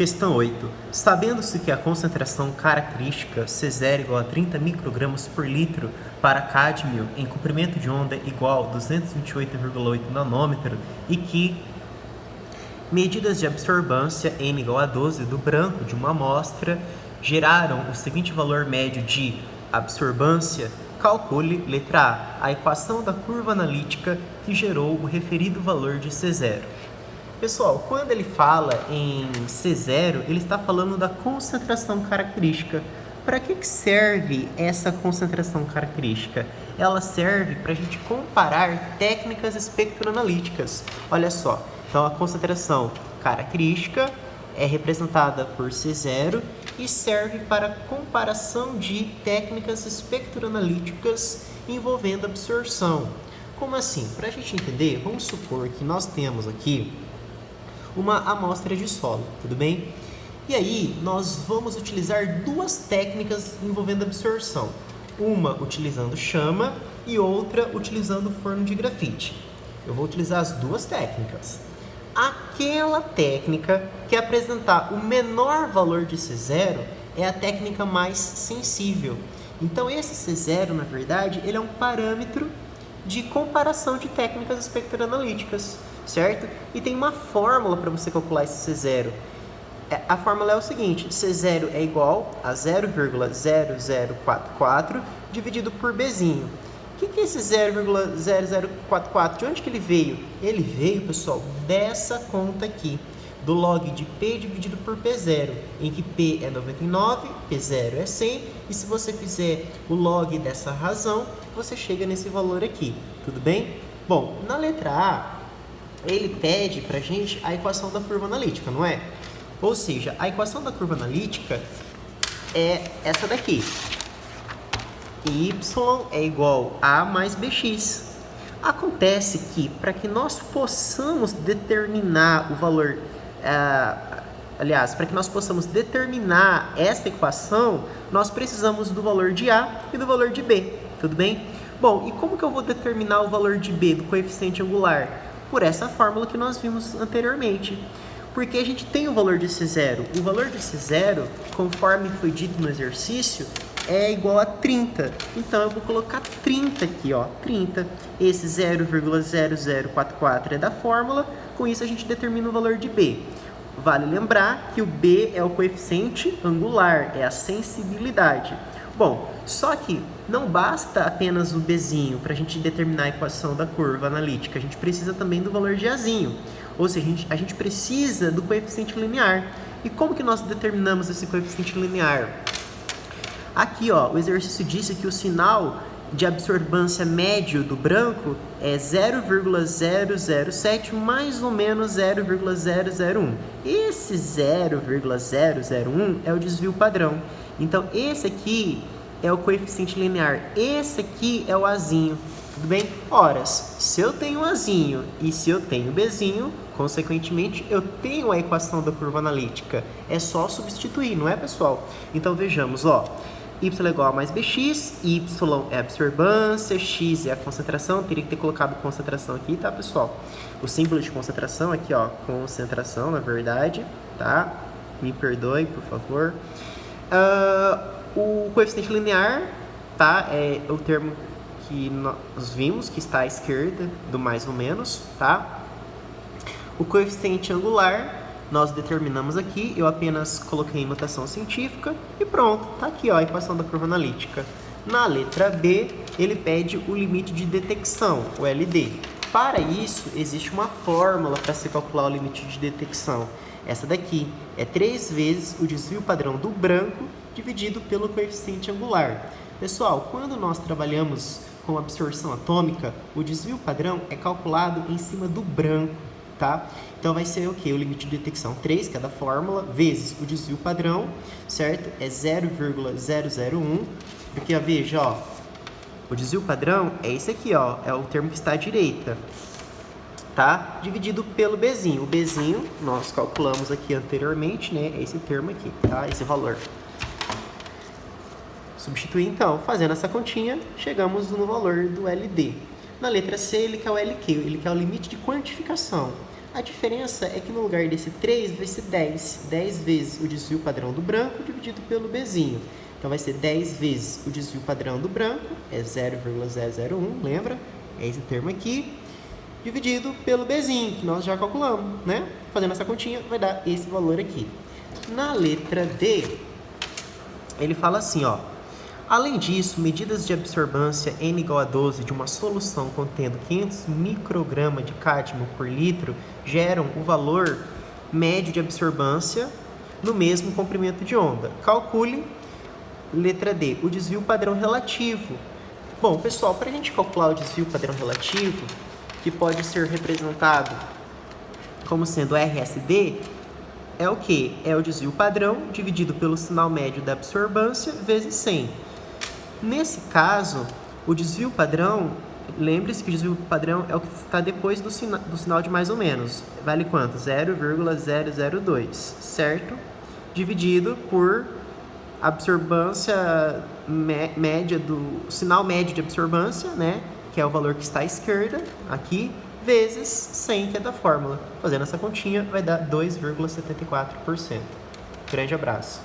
Questão 8. Sabendo-se que a concentração característica C0 igual a 30 microgramas por litro para cádmio em comprimento de onda igual a 228,8 nanômetro e que medidas de absorbância N igual a 12 do branco de uma amostra geraram o seguinte valor médio de absorbância, calcule, letra A equação da curva analítica que gerou o referido valor de C0. Pessoal, quando ele fala em C0, ele está falando da concentração característica. Para que serve essa concentração característica? Ela serve para a gente comparar técnicas espectroanalíticas. Olha só, então a concentração característica é representada por C0 e serve para comparação de técnicas espectroanalíticas envolvendo absorção. Como assim? Para a gente entender, vamos supor que nós temos aqui uma amostra de solo, tudo bem? E aí, nós vamos utilizar duas técnicas envolvendo absorção. Uma utilizando chama e outra utilizando forno de grafite. Eu vou utilizar as duas técnicas. Aquela técnica que apresentar o menor valor de C0 é a técnica mais sensível. Então, esse C0, na verdade, ele é um parâmetro de comparação de técnicas espectroanalíticas, certo? E tem uma fórmula para você calcular esse C0. A fórmula é o seguinte: C0 é igual a 0,0044 dividido por Bzinho. O que é esse 0,0044? De onde que ele veio? Ele veio, pessoal, dessa conta aqui, do log de P dividido por P0, em que P é 99, P0 é 100, e se você fizer o log dessa razão, você chega nesse valor aqui, tudo bem? Bom, na letra A, ele pede pra gente a equação da curva analítica, não é? Ou seja, a equação da curva analítica é essa daqui. Y é igual a mais bx. Acontece que para que nós possamos determinar o valor, para que nós possamos determinar essa equação, nós precisamos do valor de A e do valor de B, tudo bem? Bom, e como que eu vou determinar o valor de B, do coeficiente angular? Por essa fórmula que nós vimos anteriormente. Porque a gente tem o valor de C0. O valor de C0, conforme foi dito no exercício, é igual a 30. Então, eu vou colocar 30 aqui, ó, 30. Esse 0,0044 é da fórmula, com isso a gente determina o valor de B. Vale lembrar que o B é o coeficiente angular, é a sensibilidade. Bom, só que não basta apenas o Bzinho para a gente determinar a equação da curva analítica, a gente precisa também do valor de Azinho. Ou seja, a gente precisa do coeficiente linear. E como que nós determinamos esse coeficiente linear? Aqui, ó, o exercício disse que o sinal de absorbância médio do branco é 0,007 mais ou menos 0,001. Esse 0,001 é o desvio padrão. Então, esse aqui é o coeficiente linear. Esse aqui é o Azinho. Tudo bem? Ora, se eu tenho Azinho e se eu tenho Bzinho, consequentemente, eu tenho a equação da curva analítica. É só substituir, não é, pessoal? Então, vejamos, ó. Y é igual a mais Bx, Y é a absorbância, X é a concentração. Teria que ter colocado concentração aqui, tá, pessoal? O símbolo de concentração aqui, ó. Concentração, na verdade, tá? Me perdoe, por favor. O coeficiente linear, tá? É o termo que nós vimos, que está à esquerda do mais ou menos, tá? O coeficiente angular, nós determinamos aqui, eu apenas coloquei em notação científica e pronto, tá aqui, ó, a equação da curva analítica. Na letra B, ele pede o limite de detecção, o LD. Para isso, existe uma fórmula para se calcular o limite de detecção. Essa daqui é 3 vezes o desvio padrão do branco dividido pelo coeficiente angular. Pessoal, quando nós trabalhamos com absorção atômica, o desvio padrão é calculado em cima do branco, tá? Então, vai ser o quê? O limite de detecção 3, que é da fórmula, vezes o desvio padrão, certo? É 0,001, porque, ó, veja, ó, o desvio padrão é esse aqui, ó, é o termo que está à direita, tá? Dividido pelo Bzinho. O Bzinho, nós calculamos aqui anteriormente, né? É esse termo aqui, tá? Esse valor. Substituir, então, fazendo essa continha, chegamos no valor do LD. Na letra C, ele quer o LQ, ele quer o limite de quantificação. A diferença é que no lugar desse 3 vai ser 10. 10 vezes o desvio padrão do branco dividido pelo Bzinho. Então, vai ser 10 vezes o desvio padrão do branco, é 0,001, lembra? É esse termo aqui, dividido pelo Bzinho, que nós já calculamos, né? Fazendo essa continha, vai dar esse valor aqui. Na letra D, ele fala assim, ó. Além disso, medidas de absorbância N igual a 12 de uma solução contendo 500 microgramas de cádmio por litro geram o valor médio de absorvância no mesmo comprimento de onda. Calcule, letra D, o desvio padrão relativo. Bom, pessoal, para a gente calcular o desvio padrão relativo, que pode ser representado como sendo RSD, é o que? É o desvio padrão dividido pelo sinal médio da absorbância vezes 100. Nesse caso, o desvio padrão, lembre-se que o desvio padrão é o que está depois do sinal de mais ou menos. Vale quanto? 0,002, certo? Dividido por absorbância média do sinal médio de absorbância, né? Que é o valor que está à esquerda, aqui, vezes 100, que é da fórmula. Fazendo essa continha, vai dar 2,74%. Grande abraço.